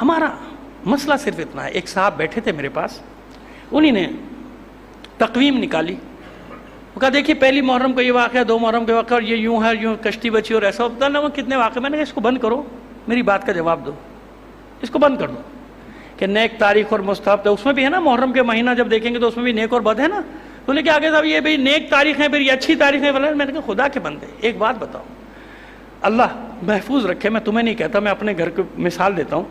ہمارا مسئلہ صرف اتنا ہے. ایک صاحب بیٹھے تھے میرے پاس, انہی نے تقویم نکالی. وہ کہا دیکھیے پہلی محرم کو یہ واقعہ, 2 محرم کے واقعہ, اور یہ یوں ہے, یوں کشتی بچی اور ایسا ہوتا نا, وہ کتنے واقعے. میں نے کہا اس کو بند کرو, میری بات کا جواب دو, اس کو بند کر دو کہ نیک تاریخ اور مستحب تو اس میں بھی ہے نا, محرم کے مہینہ جب دیکھیں گے تو اس میں بھی نیک اور بد ہے نا. تو نے کہا آگے صاحب یہ بھی نیک تاریخ ہے, پھر یہ اچھی تاریخ ہے. میں نے کہا خدا کے بندے ایک بات بتاؤ, اللہ محفوظ رکھے, میں تمہیں نہیں کہتا, میں اپنے گھر کی مثال دیتا ہوں,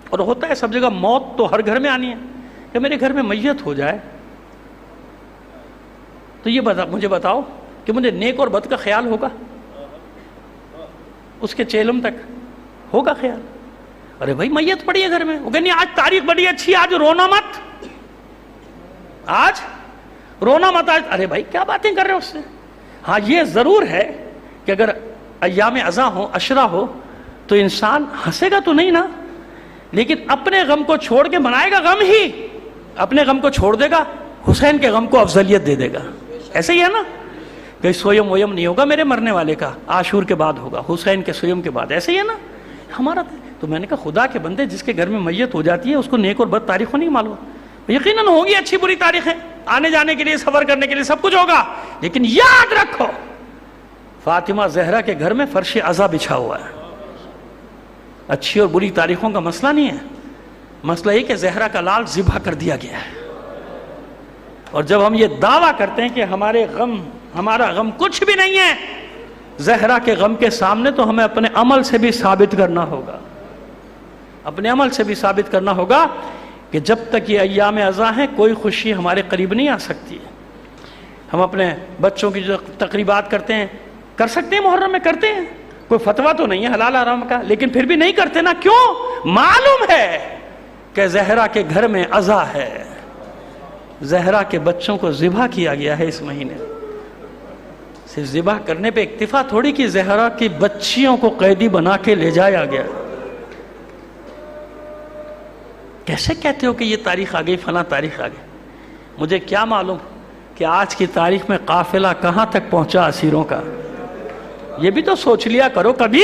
اور ہوتا ہے سب جگہ موت تو ہر گھر میں آنی ہے. کہ میرے گھر میں میت ہو جائے تو یہ مجھے بتاؤ کہ مجھے نیک اور بد کا خیال ہوگا؟ اس کے چیلم تک ہوگا خیال؟ ارے بھائی میت پڑی ہے گھر میں, وہ کہنی آج تاریخ بڑی اچھی, آج رونا مت, آج رونا مت, آج. ارے بھائی کیا باتیں کر رہے ہو اس سے. ہاں یہ ضرور ہے کہ اگر ایام ازاں ہو, عشرہ ہو, تو انسان ہنسے گا تو نہیں نا, لیکن اپنے غم کو چھوڑ کے منائے گا غم ہی. اپنے غم کو چھوڑ دے گا, حسین کے غم کو افضلیت دے دے گا. ایسے ہی ہے نا, کہ سویم ویم نہیں ہوگا میرے مرنے والے کا, عاشور کے بعد ہوگا, حسین کے سویم کے بعد. ایسے ہی ہے نا ہمارا. تو میں نے کہا خدا کے بندے, جس کے گھر میں میت ہو جاتی ہے اس کو نیک اور بد تاریخوں نہیں معلوم. یقیناً ہوگی اچھی بری تاریخیں, آنے جانے کے لیے, سفر کرنے کے لیے سب کچھ ہوگا, لیکن یاد رکھو فاطمہ زہرا کے گھر میں فرش عزا بچھا ہوا ہے. اچھی اور بری تاریخوں کا مسئلہ نہیں ہے, مسئلہ یہ کہ زہرا کا لال ذبح کر دیا گیا ہے. اور جب ہم یہ دعویٰ کرتے ہیں کہ ہمارا غم کچھ بھی نہیں ہے زہرا کے غم کے سامنے, تو ہمیں اپنے عمل سے بھی ثابت کرنا ہوگا, اپنے عمل سے بھی ثابت کرنا ہوگا کہ جب تک یہ ایام ازاں ہیں کوئی خوشی ہمارے قریب نہیں آ سکتی ہے. ہم اپنے بچوں کی جو تقریبات کرتے ہیں, کر سکتے ہیں محرم میں, کرتے ہیں, کوئی فتویٰ تو نہیں ہے حلال حرام کا, لیکن پھر بھی نہیں کرتے نا. کیوں؟ معلوم ہے کہ زہرا کے گھر میں ازا ہے, زہرا کے بچوں کو ذبح کیا گیا ہے اس مہینے. صرف ذبح کرنے پہ اکتفا تھوڑی کہ زہرا کی بچیوں کو قیدی بنا کے لے جایا گیا. کیسے کہتے ہو کہ یہ تاریخ آ گئی, فلاں تاریخ آ گئی؟ مجھے کیا معلوم کہ آج کی تاریخ میں قافلہ کہاں تک پہنچا اسیروں کا. یہ بھی تو سوچ لیا کرو کبھی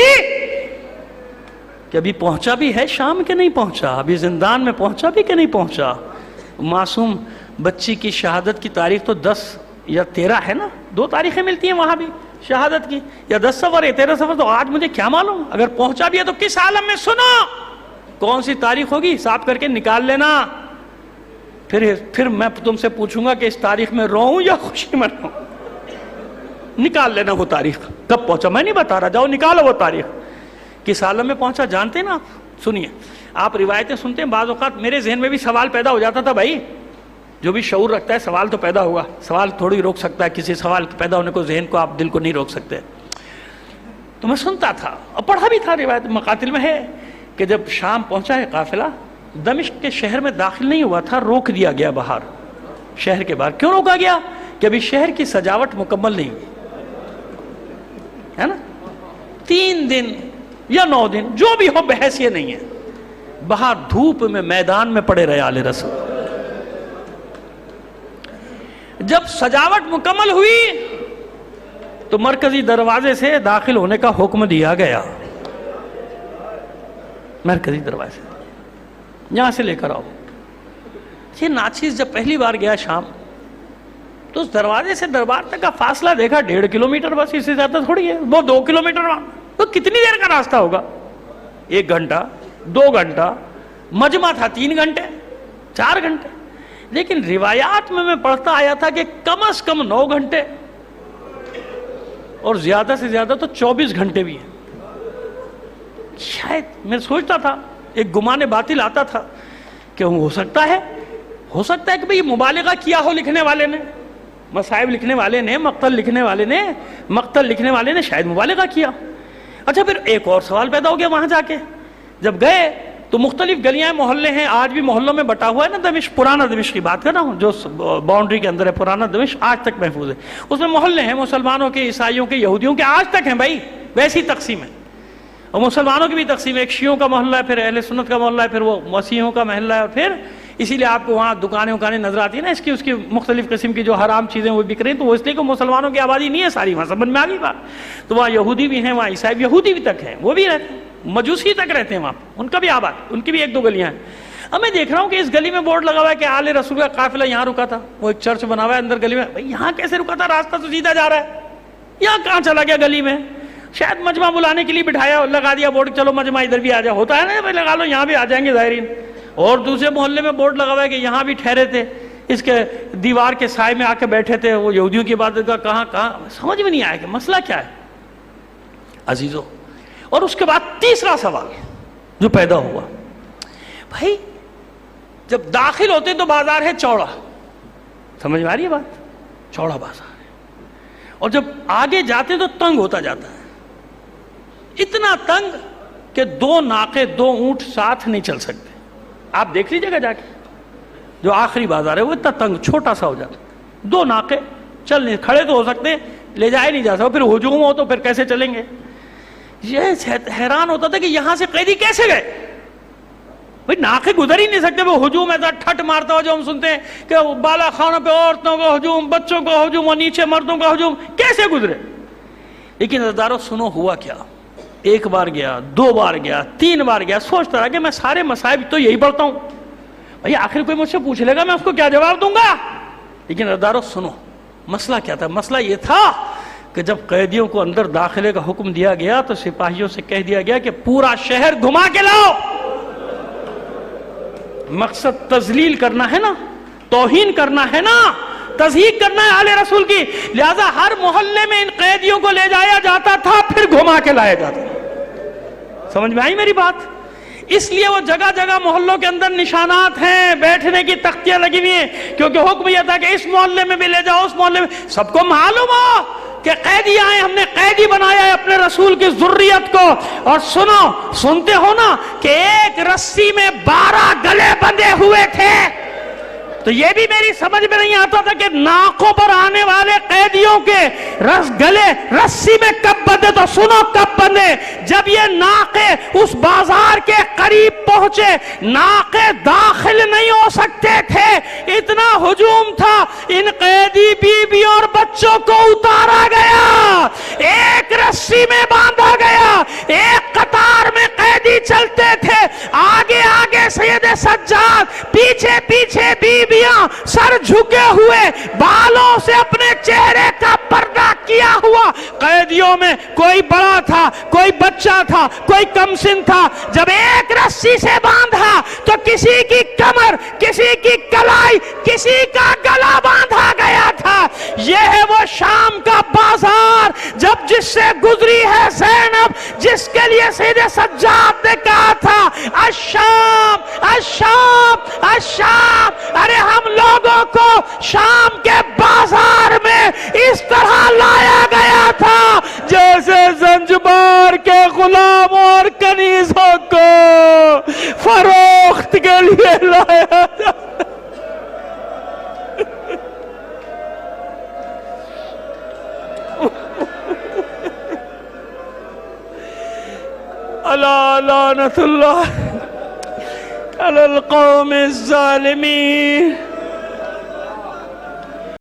کہ ابھی پہنچا بھی ہے شام کے نہیں پہنچا, ابھی زندان میں پہنچا بھی کہ نہیں پہنچا. معصوم بچی کی شہادت کی تاریخ تو 10 یا 13 ہے نا, 2 تاریخیں ملتی ہیں وہاں بھی شہادت کی, یا 10 سفر یا 13 سفر. تو آج مجھے کیا معلوم, اگر پہنچا بھی ہے تو کس عالم میں. سنو کون سی تاریخ ہوگی حساب کر کے نکال لینا, پھر میں تم سے پوچھوں گا کہ اس تاریخ میں روؤں یا خوشی مناؤں. نکال لینا وہ تاریخ کب پہنچا, میں نہیں بتا رہا, جاؤ نکالو وہ تاریخ کس عالم میں پہنچا. جانتے ہیں نا آپ, سنیے آپ روایتیں سنتے ہیں, بعض اوقات میرے ذہن میں بھی سوال پیدا ہو جاتا تھا. بھائی جو بھی شعور رکھتا ہے سوال تو پیدا ہوگا, سوال تھوڑی روک سکتا ہے کسی سوال پیدا ہونے کو, ذہن کو آپ دل کو نہیں روک سکتے. تو میں سنتا تھا اور پڑھا بھی تھا, روایت مقاتل میں ہے کہ جب شام پہنچا ہے قافلہ, دمشق کے شہر میں داخل نہیں ہوا تھا, روک دیا گیا باہر, شہر کے باہر. کیوں روکا گیا؟ کہ ابھی شہر کی سجاوٹ مکمل نہیں ہوئی ہے نا, 3 دن یا 9 دن جو بھی ہو بحث یہ نہیں ہے, باہر دھوپ میں میدان میں پڑے رہے آل رسول. جب سجاوٹ مکمل ہوئی تو مرکزی دروازے سے داخل ہونے کا حکم دیا گیا. مرکزی دروازے یہاں سے لے کر آؤ. یہ ناچیز جب پہلی بار گیا شام تو اس دروازے سے دربار تک کا فاصلہ دیکھا 1.5 کلومیٹر, بس اس سے زیادہ تھوڑی ہے, وہ 2 کلومیٹر. تو کتنی دیر کا راستہ ہوگا, 1 گھنٹہ 2 گھنٹہ, مجمع تھا 3 گھنٹے 4 گھنٹے. لیکن روایات میں پڑھتا آیا تھا کہ کم از کم 9 گھنٹے اور زیادہ سے زیادہ تو 24 گھنٹے بھی ہیں. شاید میں سوچتا تھا, ایک گمان باطل آتا تھا کہ ہو سکتا ہے کہ بھئی مبالغہ کیا ہو لکھنے والے نے, مصائب لکھنے والے نے, مقتل لکھنے والے نے شاید مبالغہ کیا. اچھا پھر ایک اور سوال پیدا ہو گیا وہاں جا کے, جب گئے تو مختلف گلیاں محلے ہیں, آج بھی محلوں میں بٹا ہوا ہے نا دمشق, پرانا دمشق کی بات کر رہا ہوں, جو باؤنڈری کے اندر ہے, پرانا دمشق آج تک محفوظ ہے. اس میں محلے ہیں مسلمانوں کے, عیسائیوں کے, یہودیوں کے, آج تک ہیں بھائی, ویسی تقسیم ہے. اور مسلمانوں کی بھی تقسیم ہے, ایک شیعوں کا محلہ ہے, پھر اہل سنت کا محلہ ہے, پھر وہ مسیحیوں کا محلہ ہے, اور پھر اسی لیے آپ کو وہاں دکانیں نظر آتی ہیں نا اس کی مختلف قسم کی جو حرام چیزیں وہ بک رہی ہیں. تو وہ اس لیے کہ مسلمانوں کی آبادی نہیں ہے ساری, وہاں سمجھ میں آ گئی بات. تو وہاں یہودی بھی ہیں, وہاں عیسائی یہودی بھی تک ہیں, وہ بھی رہتے ہیں. مجوسی تک رہتے ہیں وہاں پہ، ان کا بھی آباد، ان کی بھی 1-2 گلیاں ہیں. اب میں دیکھ رہا ہوں کہ اس گلی میں بورڈ لگا ہوا ہے کہ آل رسول کا قافلہ یہاں رکا تھا، وہ ایک چرچ بنا ہوا ہے اندر گلی میں. بھائی یہاں کیسے رکا تھا؟ راستہ تو سیدھا جا رہا ہے، یہاں کہاں چلا گیا گلی میں؟ شاید مجمع بلانے کے لیے بٹھایا، لگا دیا بورڈ، چلو مجمع ادھر بھی آ جاؤ. ہوتا ہے نا بھائی لگا لو یہاں بھی آ جائیں گے زائرین. اور دوسرے محلے میں بورڈ لگا ہوا ہے کہ یہاں بھی ٹھہرے تھے، اس کے دیوار کے سائے میں آ کے بیٹھے تھے، وہ یہودیوں کی عبادت کا کہاں سمجھ میں نہیں آیا کہ مسئلہ کیا ہے عزیزو. اور اس کے بعد تیسرا سوال جو پیدا ہوا، بھائی جب داخل ہوتے تو بازار ہے چوڑا، سمجھ میں آ رہی ہے بات؟ چوڑا بازار ہے، اور جب آگے جاتے تو تنگ ہوتا جاتا ہے، اتنا تنگ کہ 2 ناقے 2 اونٹ ساتھ نہیں چل سکتے. آپ دیکھ لیجیے گا جا کے، جو آخری بازار ہے وہ اتنا تنگ چھوٹا سا ہو جاتا ہے، 2 ناقے چل نہیں، کھڑے تو ہو سکتے ہیں، لے جائے نہیں جا سکتے، پھر ہجوم ہو تو پھر کیسے چلیں گے؟ یہ حیران ہوتا تھا کہ یہاں سے قیدی کیسے گئے؟ بھئی ناقے گزر ہی نہیں سکتے. وہ ہجوم ایسا ٹھٹ مارتا ہو جو ہم سنتے ہیں کہ بالا خانوں پہ عورتوں کا ہجوم، بچوں کا ہجوم، اور نیچے مردوں کا ہجوم، کیسے گزرے؟ لیکن عزیزارو سنو ہوا کیا. 1 بار گیا، 2 بار گیا، 3 بار گیا، سوچتا رہا کہ میں سارے مصائب تو یہی پڑھتا ہوں، بھئی آخر کوئی مجھ سے پوچھ لے گا میں اس کو کیا جواب دوں گا. لیکن عزیزارو سنو مسئلہ کیا تھا. مسئلہ یہ تھا کہ جب قیدیوں کو اندر داخلے کا حکم دیا گیا تو سپاہیوں سے کہہ دیا گیا کہ پورا شہر گھما کے لاؤ. مقصد تذلیل کرنا ہے نا، توہین کرنا ہے نا، تضحیک کرنا ہے آل رسول کی. لہذا ہر محلے میں ان قیدیوں کو لے جایا جاتا تھا، پھر گھما کے لایا جاتا تھا. سمجھ میں آئی میری بات؟ اس لیے وہ جگہ جگہ محلوں کے اندر نشانات ہیں، بیٹھنے کی تختیاں لگی ہوئی ہیں، کیونکہ حکم یہ تھا کہ اس محلے میں بھی لے جاؤ، اس محلے میں. سب کو معلوم ہو کہ قیدی آئے، ہم نے قیدی بنایا ہے اپنے رسول کی ذریت کو. اور سنو، سنتے ہو نا کہ ایک رسی میں 12 گلے بندھے ہوئے تھے. تو یہ بھی میری سمجھ میں نہیں آتا تھا کہ ناکوں پر آنے والے قیدیوں کے گلے رسی میں کب بندھے. تو سنو کب بندھے، جب یہ ناقے اس بازار کے قریب پہنچے. ناقے داخل نہیں ہو سکتے تھے، اتنا ہجوم تھا. ان قیدی بیویوں اور بچوں کو اتارا گیا، ایک رسی میں باندھا گیا، ایک قطار میں قیدی چلتے تھے، آگے آگے سید سجاد، پیچھے پیچھے بیویاں سر جھکے ہوئے، بالوں سے اپنے چہرے کا پردہ کیا ہوا. قیدیوں میں کوئی بڑا تھا، کوئی بچہ تھا، کوئی کم سن تھا. جب ایک رسی سے باندھا تو کسی کی کمر، کسی کی کلائی، کسی کا گلا باندھا گیا تھا. یہ ہے وہ شام کا بازار جب جس سے گزری ہے زینب، جس کے لیے سید سجاد نے کہا تھا الشام الشام الشام. ارے ہم لوگوں کو شام کے بازار میں اس طرح لایا گیا تھا جیسے زنجبار کے غلاموں اور کنیزوں کو فروخت کے لیے لایا جاتا. الا لعنت اللہ علی القوم الظالمین.